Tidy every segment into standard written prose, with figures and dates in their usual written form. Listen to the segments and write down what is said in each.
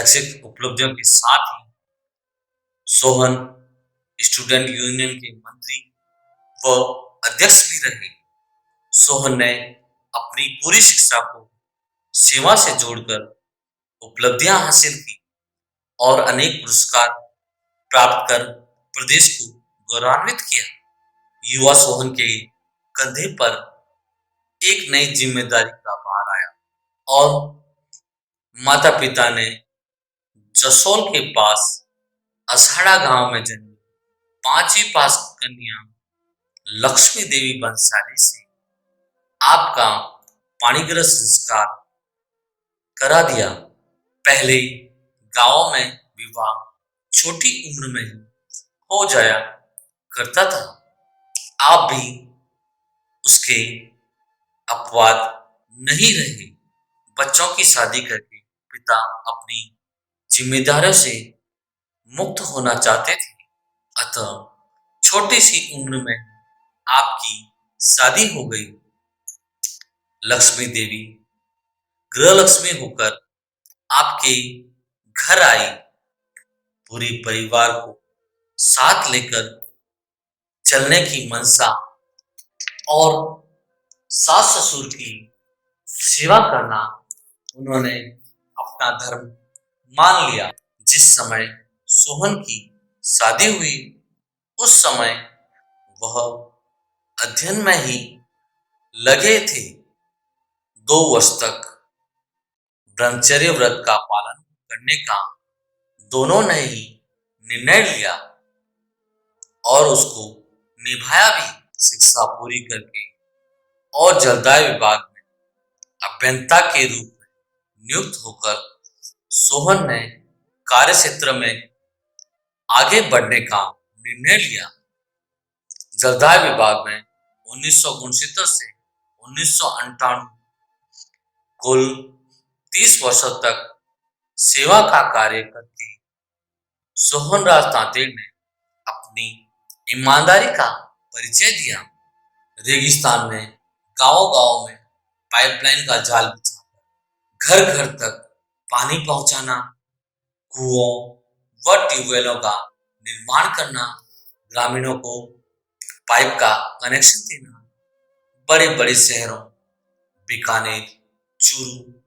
शैक्षिक उपलब्धियों के साथ ही सोहन स्टूडेंट यूनियन के मंत्री व अध्यक्ष भी रहे। सोहन ने अपनी पूरी शिक्षा को सेवा से जोड़कर उपलब्धियां हासिल की और अनेक पुरस्कार प्राप्त कर प्रदेश को गौरवान्वित किया। युवा सोहन के कंधे पर एक नई जिम्मेदारी का भार आया और माता पिता ने जसोल के पास असहाड़ा गांव में जन्मी पांचवी पास कन्या लक्ष्मी देवी बंसाली से आपका पाणिग्रह संस्कार करा दिया। पहले गांव में विवाह छोटी उम्र में ही हो जाया करता था। आप भी उसके अपवाद नहीं रहे। बच्चों की शादी करके पिता अपनी जिम्मेदारियों से मुक्त होना चाहते थे। अतः छोटी सी उम्र में आपकी शादी हो गई। लक्ष्मी देवी गृह लक्ष्मी होकर आपके घर आई। पूरी परिवार को साथ लेकर चलने की मनसा और सास ससुर की सेवा करना उन्होंने अपना धर्म मान लिया। जिस समय सोहन की शादी हुई उस समय वह अध्ययन में ही लगे थे। 2 वर्ष तक ब्रह्मचर्य व्रत का पालन करने का दोनों ने ही निर्णय लिया और उसको निभाया भी। शिक्षा पूरी करके और जलदाय विभाग में अभियंता के रूप में नियुक्त होकर सोहन ने कार्य क्षेत्र में आगे बढ़ने का निर्णय लिया। जलदाय विभाग में 1969 से 1998 कुल 30 वर्षों तक सेवा का कार्य करके सोहनराज तांतेड़ ने अपनी ईमानदारी का परिचय दिया। रेगिस्तान में गांव-गांव में पाइपलाइन का जाल बिछाकर घर-घर तक पानी पहुंचाना, कुओं व ट्यूबवेलों का निर्माण करना, ग्रामीणों को पाइप का कनेक्शन देना, बड़े-बड़े शहरों बीकानेर, चूरू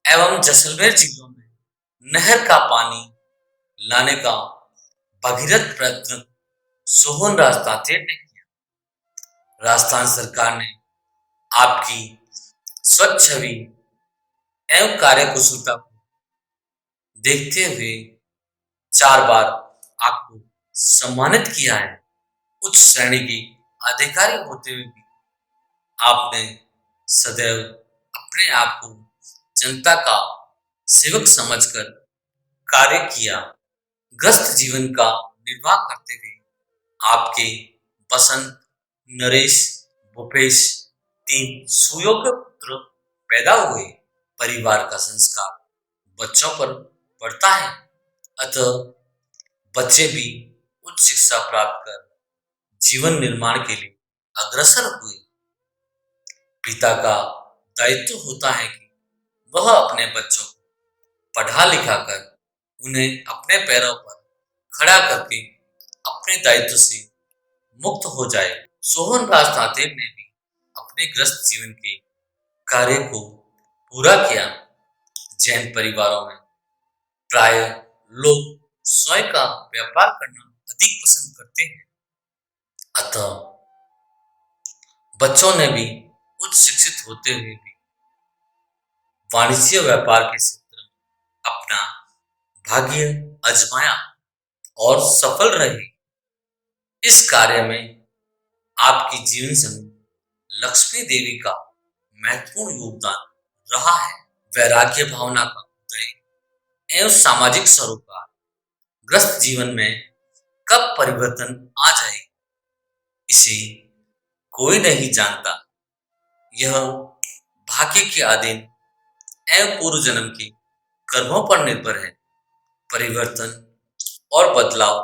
एवं जैसलमेर जिलों में नहर का पानी लाने का भगीरथ प्रयत्न सोहनराज तांतेड़ ने किया। राजस्थान सरकार ने आपकी स्वच्छ छवि एवं कार्यकुशलता को देखते हुए 4 बार आपको सम्मानित किया है। उच्च श्रेणी के अधिकारी होते हुए भी आपने सदैव अपने आप को जनता का सेवक समझकर कार्य किया। ग्रस्त जीवन का निर्वाह करते हुए आपके बसंत, नरेश, भूपेश 3 सुयोग्य पुत्र पैदा हुए। परिवार का संस्कार बच्चों पर पड़ता है, अतः बच्चे भी उच्च शिक्षा प्राप्त कर जीवन निर्माण के लिए अग्रसर हुए। पिता का दायित्व होता है कि वह अपने बच्चों को पढ़ा लिखा कर उन्हें अपने पैरों पर खड़ा करके अपने दायित्व से मुक्त हो जाए। सोहनराज तांतेड़ ने भी अपने ग्रस्त जीवन के कार्य को पूरा किया। जैन परिवारों में प्राय लोग स्वयं का व्यापार करना अधिक पसंद करते हैं, अतः बच्चों ने भी उच्च शिक्षित होते हुए भी वाणिज्य व्यापार के क्षेत्र में अपना भाग्य आजमाया और सफल रहे। इस कार्य में आपकी जीवन संगी लक्ष्मी देवी का महत्वपूर्ण योगदान रहा है। वैराग्य भावना का उदय एवं सामाजिक सरोकार ग्रस्त जीवन में कब परिवर्तन आ जाए इसे कोई नहीं जानता। यह भाग्य के अधीन एवं पूर्व जन्म के कर्मों पर निर्भर है। परिवर्तन और बदलाव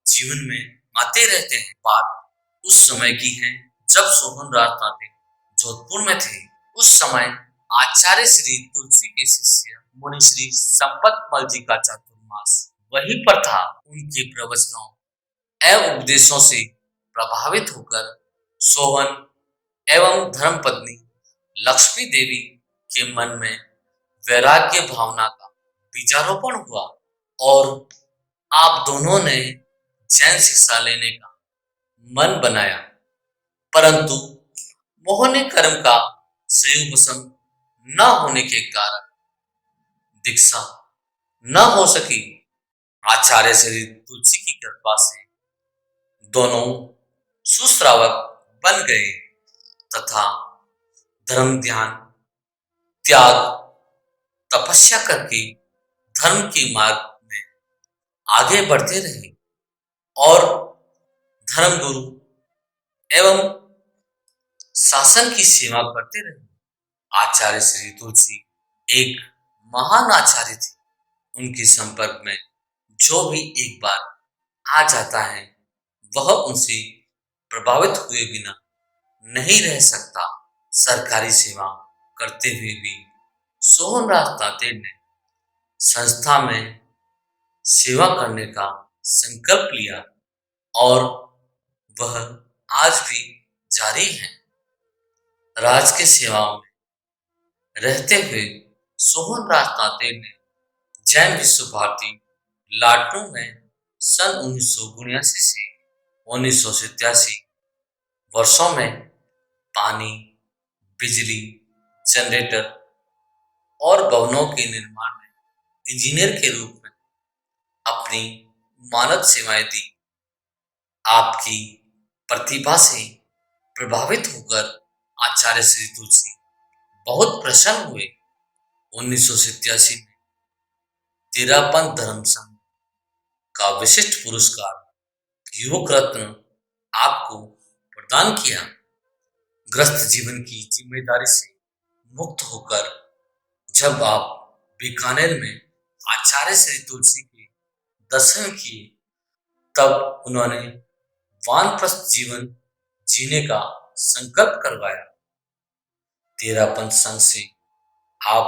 जीवन में आते रहते हैं। बात उस समय की है जब सोहनराज तांतेड़ जोधपुर में थे। उस समय आचार्य श्री तुलसी के शिष्य मुनि श्री संपत मल जी का चातुर्य समाज वहीं पर था। उनके प्रवचनों एवं उपदेशों से प्रभावित होकर सोहन एवं धर्मपत्नी लक्ष्मी देवी के मन में वैराग्य भावना का बीजारोपण हुआ और आप दोनों ने जैन शिक्षा लेने का मन बनाया। परंतु मोहनी कर्म का संयोग पसंद न होने के कारण दीक्षा न हो सकी। आचार्य श्री तुलसी की कृपा से दोनों सुश्रावक बन गए तथा धर्म ध्यान त्याग तपस्या करके धर्म के मार्ग में आगे बढ़ते रहे और धर्मगुरु एवं शासन की सेवा करते रहे। आचार्य श्री तुलसी एक महान आचार्य थे। उनके संपर्क में जो भी एक बार आ जाता है वह उनसे प्रभावित हुए बिना नहीं रह सकता। सरकारी सेवा करते हुए भी सोहनराज तांतेड़ ने संस्था में सेवा करने का संकल्प लिया और वह आज भी जारी है। राज के सेवाओं में रहते हुए सोहनराज तांतेड़ ने जैन विश्व भारती लाटू में सन 1979 से 1987 वर्षों में पानी, बिजली, जनरेटर और भवनों के निर्माण में इंजीनियर के रूप में अपनी मानद सेवाएं दी। आपकी प्रतिभा से प्रभावित होकर आचार्य श्री तुलसी बहुत प्रसन्न हुए। 1987 में तेरापंथ धर्म संघ का विशिष्ट पुरस्कार युवक रत्न आपको प्रदान किया। ग्रस्त जीवन की जिम्मेदारी से मुक्त होकर जब आप बीकानेर में आचार्य श्री तुलसी के दर्शन किए तब उन्होंने वानप्रस्थ जीवन जीने का संकल्प करवाया। तेरापंथ संघ से आप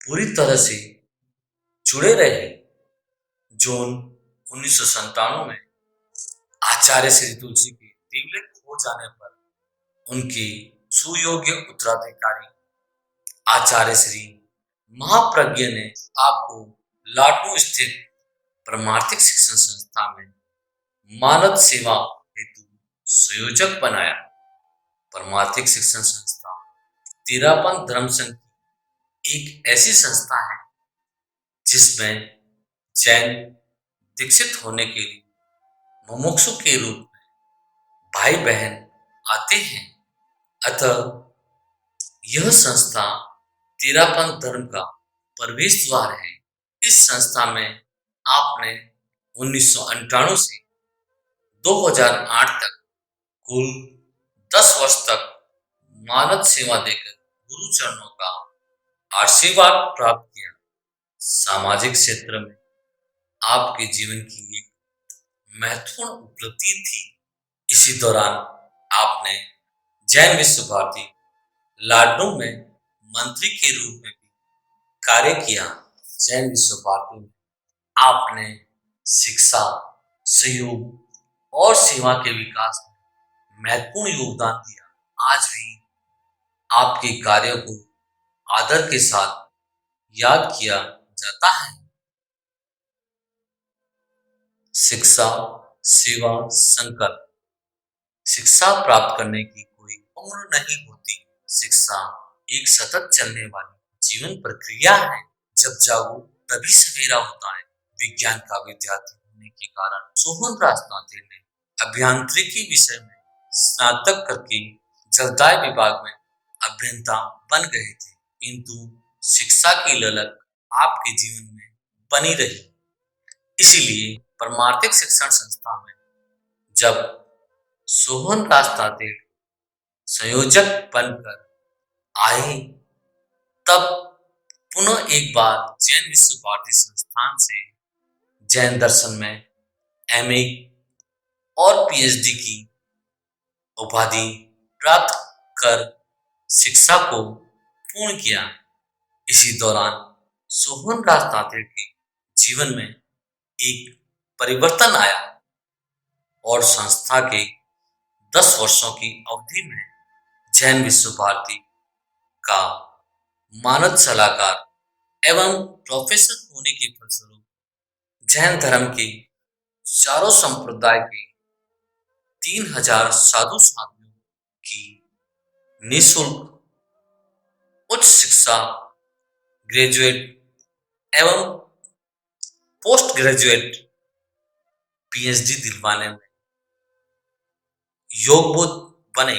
पूरी तरह से जुड़े रहे। जून 1997 में आचार्य श्री तुलसी के दिवलिक हो जाने पर उनके सुयोग्य उत्तराधिकारी आचार्य श्री महाप्रज्ञ ने आपको लाटू स्थित परमार्थिक शिक्षण संस्था में मानद सेवा हेतु संयोजक बनाया। परमार्थिक शिक्षण संस्था तेरापंथ धर्म संघ की एक ऐसी संस्था है जिसमें जैन दीक्षित होने के लिए मुमुक्षु के रूप में भाई बहन आते हैं। अतः यह संस्था तेरापंथ धर्म का प्रवेश द्वार है। इस संस्था में आपने 1998 से 2008 तक कुल 10 वर्ष तक मानद सेवा देकर गुरु चरणों का आशीर्वाद प्राप्त किया। सामाजिक क्षेत्र में आपके जीवन की एक महत्वपूर्ण उपलब्धि थी। इसी दौरान आपने जैन विश्व भारती लाटू में मंत्री के रूप में भी कार्य किया। जैन विश्व भारती में आपने शिक्षा, सहयोग और सेवा के विकास में महत्वपूर्ण योगदान दिया। आज भी आपके कार्यों को आदर के साथ याद किया जाता है। शिक्षा, सेवा, संकल्प। शिक्षा प्राप्त करने की कोई उम्र नहीं होती। शिक्षा एक सतत चलने वाली जीवन प्रक्रिया है। जब जागो तभी सवेरा होता है। विज्ञान का विद्यार्थी होने के कारण सोहनराज तांतेड़ ने अभियांत्रिकी विषय में स्नातक करके जलदाय विभाग में अभियंता बन गए थे, किंतु शिक्षा की ललक आपके जीवन में बनी रही। इसीलिए परमार्थिक शिक्षण संस्था में जब सोहनराज तांतेड़ संयोजक बनकर आए तब पुनः एक बार जैन विश्व भारती संस्थान से जैन दर्शन में एमए और पीएचडी की उपाधि प्राप्त कर शिक्षा को पूर्ण किया। इसी दौरान सोहनराज तांतेड़ के जीवन में एक परिवर्तन आया और संस्था के 10 वर्षों की अवधि में जैन विश्व भारती का मानद सलाहकार एवं प्रोफेसर होने के फलस्वरूप जैन धर्म के चारों संप्रदाय के 3000 साधु साधुओं की निःशुल्क उच्च शिक्षा, ग्रेजुएट एवं पोस्ट ग्रेजुएट पीएचडी दिलवाने में योगबोध बने।